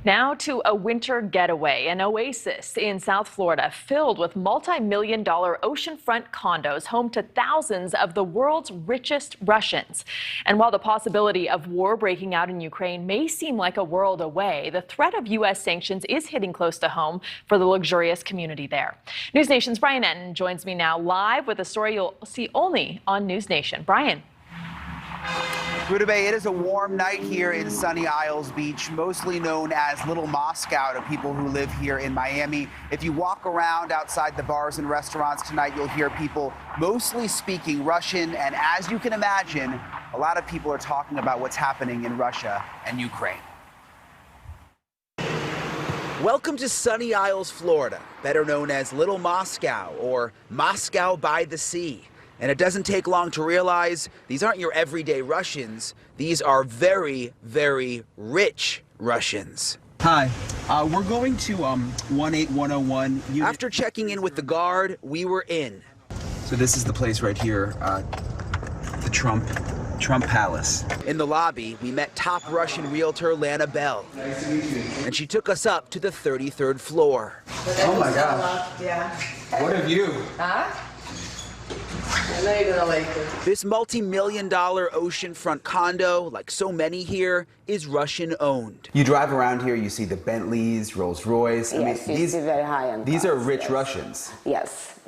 Now to a winter getaway, an oasis in South Florida filled with multi-million-dollar oceanfront condos home to thousands of the world's richest Russians. And while the possibility of war breaking out in Ukraine may seem like a world away, the threat of U.S. sanctions is hitting close to home for the luxurious community there. NewsNation's Brian Enton joins me now live with a story you'll see only on NewsNation. Brian. Rudabeh, it is a warm night here in sunny Isles Beach, mostly known as Little Moscow to people who live here in Miami. If you walk around outside the bars and restaurants tonight, you'll hear people mostly speaking Russian. And as you can imagine, a lot of people are talking about what's happening in Russia and Ukraine. Welcome to Sunny Isles, Florida, better known as Little Moscow or Moscow by the Sea. And it doesn't take long to realize these aren't your everyday Russians. These are very, very rich Russians. Hi, we're going to 18101. After checking in with the guard, we were in. So this is the place right here, the Trump Palace. In the lobby, we met top Russian realtor Lana Bell. Nice to meet you. And she took us up to the 33rd floor. Oh my gosh. Yeah. What a view. Huh? I know you're gonna like it. This multi-million-dollar oceanfront condo, like so many here, is Russian-owned. You drive around here, you see the Bentleys, Rolls-Royce. Yes, you see very high-end These cars, are rich yes. Russians. Yes.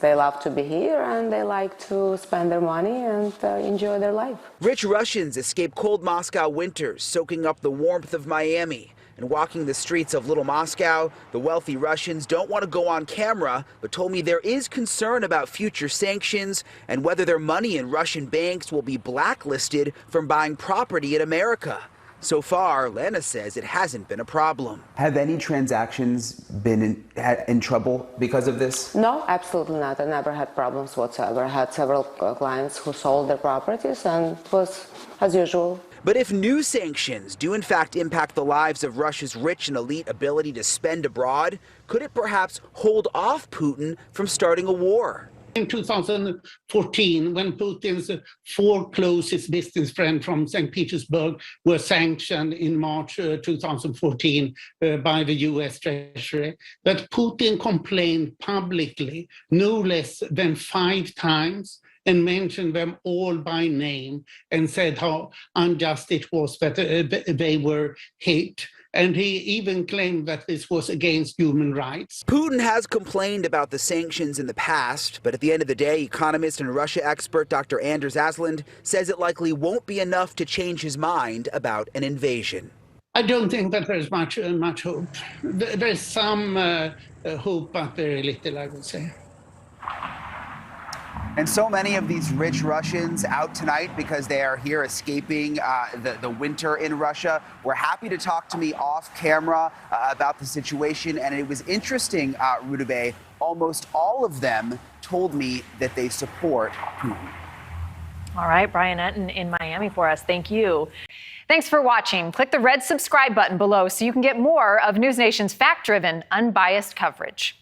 They love to be here and they like to spend their money and enjoy their life. Rich Russians escape cold Moscow winters, soaking up the warmth of Miami. And walking the streets of Little Moscow, the wealthy Russians don't want to go on camera, but told me there is concern about future sanctions and whether their money in Russian banks will be blacklisted from buying property in America. So far, Lana says it hasn't been a problem. Have any transactions been in trouble because of this? No, absolutely not. I never had problems whatsoever. I had several clients who sold their properties and it was as usual. But if new sanctions do in fact impact the lives of Russia's rich and elite ability to spend abroad, could it perhaps hold off Putin from starting a war? In 2014, when Putin's four closest business friends from St. Petersburg were sanctioned in March 2014 by the US Treasury, that Putin complained publicly no less than 5 times and mentioned them all by name and said how unjust it was that they were hit. And he even claimed that this was against human rights. Putin has complained about the sanctions in the past, but at the end of the day, economist and Russia expert Dr. Anders Asland says it likely won't be enough to change his mind about an invasion. I don't think that there's much hope. There's some hope, but very little, I would say. And so many of these rich Russians out tonight because they are here escaping the winter in Russia. Were happy to talk to me off camera about the situation. And it was interesting, Rudabeh, almost all of them told me that they support Putin. All right, Brian Enton in Miami for us. Thank you. Thanks for watching. Click the red subscribe button below so you can get more of NewsNation's fact-driven, unbiased coverage.